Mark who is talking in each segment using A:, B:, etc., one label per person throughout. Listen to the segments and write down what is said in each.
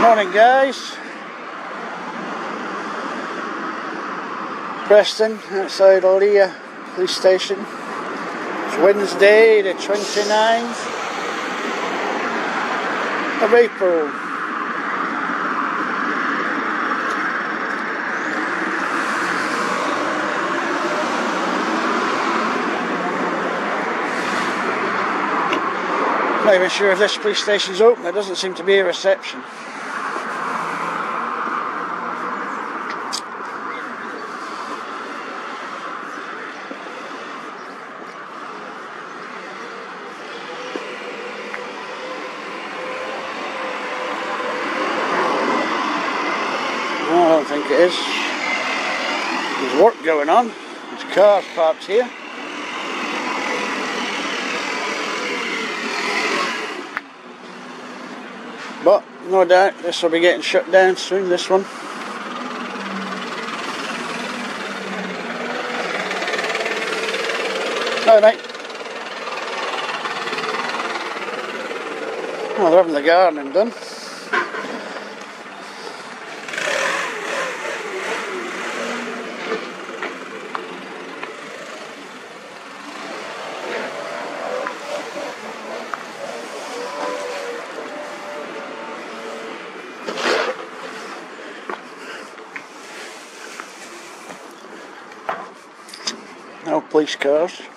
A: Morning guys, Preston outside Leah police station. It's Wednesday the 29th of April. Not even sure if this police station's open. There doesn't seem to be a reception. No, I don't think it is. There's work going on. There's cars parked here. But no doubt this will be getting shut down soon, this one. Hello mate. Oh, they're having the gardening done. No police cars.
B: Excuse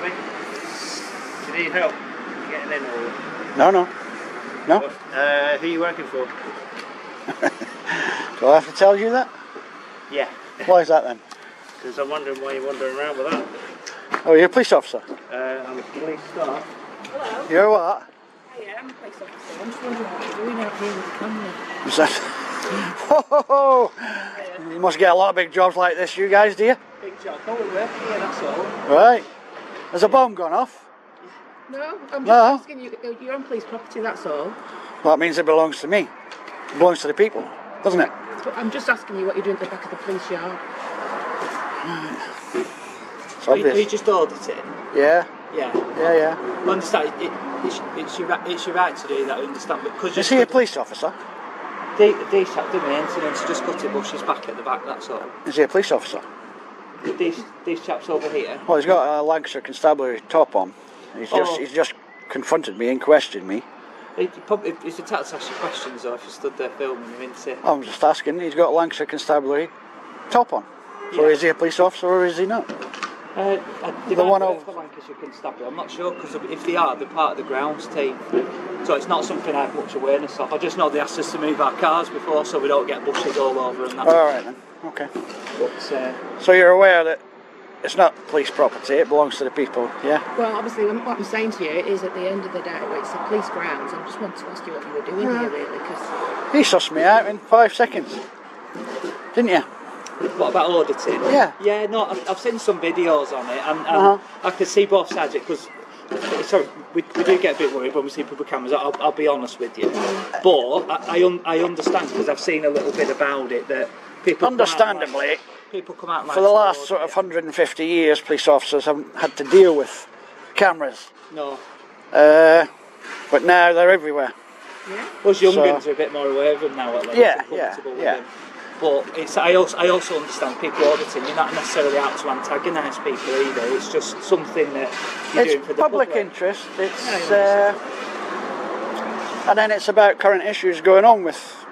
B: me. Do you need help getting in or?
A: No.
B: Who are you working for?
A: Do I have to tell you that?
B: Yeah.
A: Why is that then?
B: Because I'm wondering why you're wandering around with that.
A: Oh, you're a police officer?
B: I'm a police staff.
C: Hello.
A: You're what?
C: Hiya, I'm a police officer. I'm just wondering what you're doing out here with the camera.
A: Is that? Ho! You must get a lot of big jobs like this, you guys, do you?
B: Big job. Oh, we work here, that's all.
A: Right. Has a bomb gone off?
C: No, I'm just
A: No.
C: asking you. You're on police property, that's all.
A: Well, that means it belongs to me. It belongs to the people, doesn't it?
C: But I'm just asking you what you're doing at the back of the police yard.
A: It's obvious.
B: Are you just auditing?
A: Yeah.
B: Yeah.
A: Yeah.
B: I understand. It's your right to do that, I understand. Because
A: Is he a police officer?
B: These chaps did maintenance, just got it bushes back at the back, that's all.
A: Is he a police officer?
B: These chaps over here.
A: Well, he's got a Lancashire Constabulary top on. He's just confronted me and questioned me.
B: It's a tax to ask you questions though if you stood there filming him, isn't it?
A: I'm just asking. He's got a Lancashire Constabulary top on. So
B: Yeah.
A: is he a police officer or is he not?
B: The one over for Lancashire Constabulary, I'm not sure, because if they are, they're part of the grounds team. So it's not something I have much awareness of. I just know they asked us to move our cars before so we don't get bushes all over and that.
A: Alright then, okay.
B: But,
A: So you're aware that it's not police property, it belongs to the people, yeah?
C: Well, obviously, what I'm saying to you is at the end of the day, it's the police grounds. I just wanted to ask you what you were doing here, really, because...
A: He sussed me out in 5 seconds. Didn't you?
B: what about auditing?
A: Yeah.
B: Yeah, no, I've seen some videos on it and I can see both sides of it, because sorry, we do get a bit worried when we see public cameras, I'll be honest with you. But I understand, because I've seen a little bit about it, that people
A: Understandably,
B: people come out
A: for the last sort of 150 years, police officers haven't had to deal with cameras.
B: No.
A: But now they're everywhere.
C: Yeah.
B: Us young'uns are a bit more aware of them now, at least.
A: Yeah.
B: Them. But I also understand people auditing. You're not necessarily out to antagonise people either. It's just something that you're doing for the
A: public
B: public
A: interest. It's and then it's about current issues going on with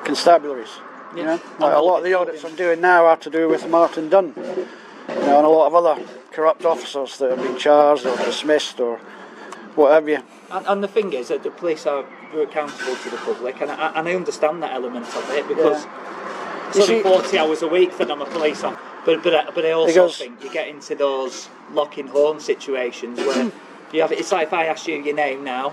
A: constabularies. You know, like a lot of the audits I'm doing now are to do with Martin Dunn. You know, and a lot of other corrupt officers that have been charged or dismissed or what have you.
B: And the thing is that the police are accountable to the public, and I understand that element of it, because it's only 40 hours a week that I'm a police officer. But I also think you get into those locking horn situations where you have. It's like if I ask you your name now,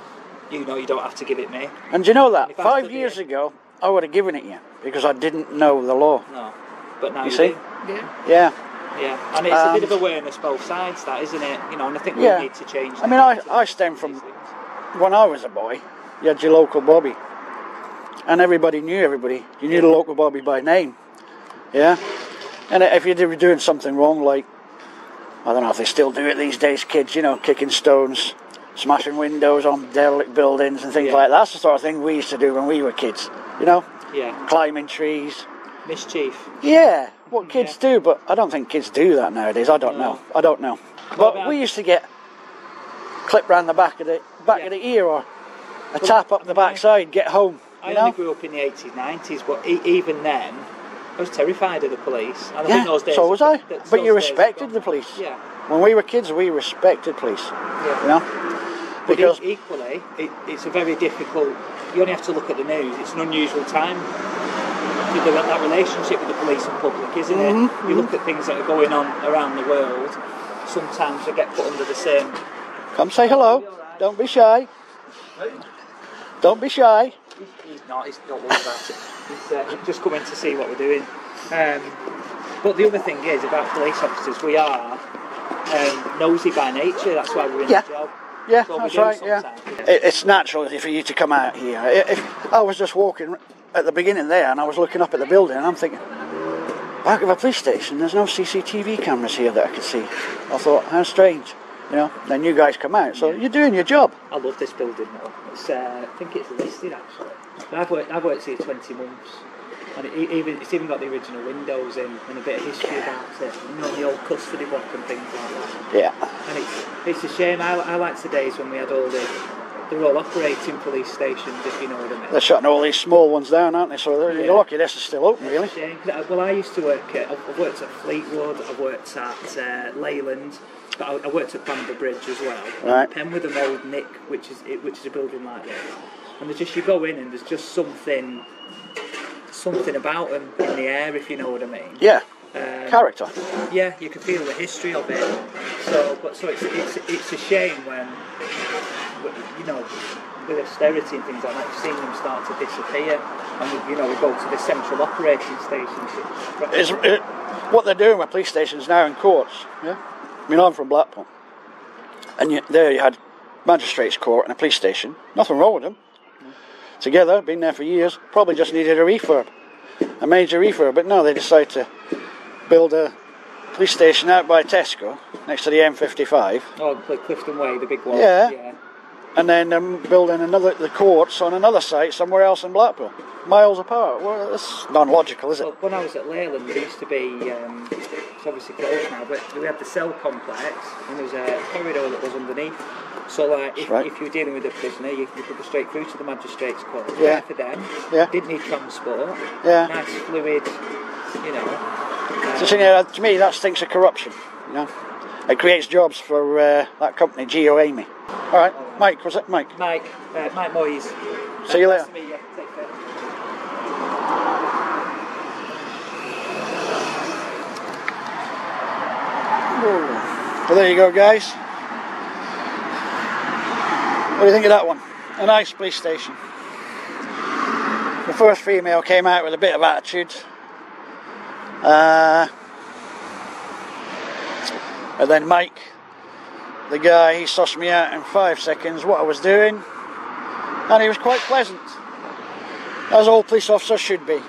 B: you know you don't have to give it me.
A: And you know that 5 years ago I would have given it you because I didn't know the law.
B: No, but now
A: you see.
C: Yeah.
B: Yeah, and it's a bit of awareness both sides, that, isn't it? You know, and I think we need to change.
A: I mean, I stem from when I was a boy. You had your local bobby, and everybody knew everybody. You knew the local bobby by name. Yeah. And if you're doing something wrong, like, I don't know if they still do it these days, kids, you know, kicking stones, smashing windows on derelict buildings and things like that. That's the sort of thing we used to do when we were kids, you know?
B: Yeah.
A: Climbing trees.
B: Mischief.
A: Yeah, what kids do, but I don't think kids do that nowadays. I don't know. But we used to get clipped round the back of the ear, or a tap up the backside, get home.
B: I only grew up in the 80s, 90s, but even then, I was terrified of the police. And I think those days,
A: so was I. But you respected the police.
B: Yeah.
A: When we were kids, we respected police.
B: Yeah.
A: You know?
B: Because equally, it's a very difficult. You only have to look at the news. It's an unusual time. That relationship with the police and public, isn't it? You look at things that are going on around the world. Sometimes they get put under the same.
A: Come say hello. Don't be shy. Don't be shy.
B: He's not worried about it. He's just coming to see what we're doing. But the other thing is about police officers, we are nosy by nature. That's why we're in the job.
A: Yeah,
B: so
A: that's right. Yeah, it's natural for you to come out here. If I was just walking at the beginning there, and I was looking up at the building, and I'm thinking, back of a police station, there's no CCTV cameras here that I could see. I thought, how strange, you know. Then you guys come out, so you're doing your job.
B: I love this building though. It's, I think it's listed actually. I've worked here 20 months, and it's even got the original windows in and a bit of history about it. You know, the old custody block and things like that.
A: Yeah.
B: And it's a shame. I liked the days when we had all they're all operating police stations, if you know what I mean.
A: They're shutting all these small ones down, aren't they? So you're lucky this is still open, really.
B: Well, I used to work I've worked at Fleetwood, I've worked at Leyland, but I worked at Bamber Bridge as well.
A: Right.
B: Penwith and Old Nick, which is a building like this. And there's just, you go in and there's just something about them in the air, if you know what I mean.
A: Yeah. Character.
B: Yeah, you can feel the history of it. So it's a shame when, you know, with austerity and things like that, you've seen them start to disappear, and we go to the central operating stations.
A: What they're doing with police stations now in courts. Yeah. I mean, I'm from Blackpool, and there you had magistrates' court and a police station. Nothing wrong with them. Together, been there for years. Probably just needed a refurb, a major refurb. But no, they decided to build a police station out by Tesco next to the M55.
B: Oh, Clifton Way, the big one.
A: Yeah. And then building the courts on another site somewhere else in Blackpool, miles apart. Well, that's non-logical, is it?
B: Well, when I was at Leyland, there used to be, it's obviously closed now, but we had the cell complex, and there was a corridor that was underneath. So, like, if you were dealing with a prisoner, you could go straight through to the magistrate's court. Yeah. For them. Yeah. Didn't need transport. Yeah. Nice, fluid, you know.
A: So, to me, that stinks of corruption. You know, it creates jobs for that company, Geo Amy. All right, Mike, was it Mike?
B: Mike Moyes.
A: See you later.
B: Nice to meet you. Take care.
A: Well, there you go, guys. What do you think of that one? A nice police station. The first female came out with a bit of attitude. And then Mike, the guy, he sussed me out in 5 seconds what I was doing. And he was quite pleasant, as all police officers should be.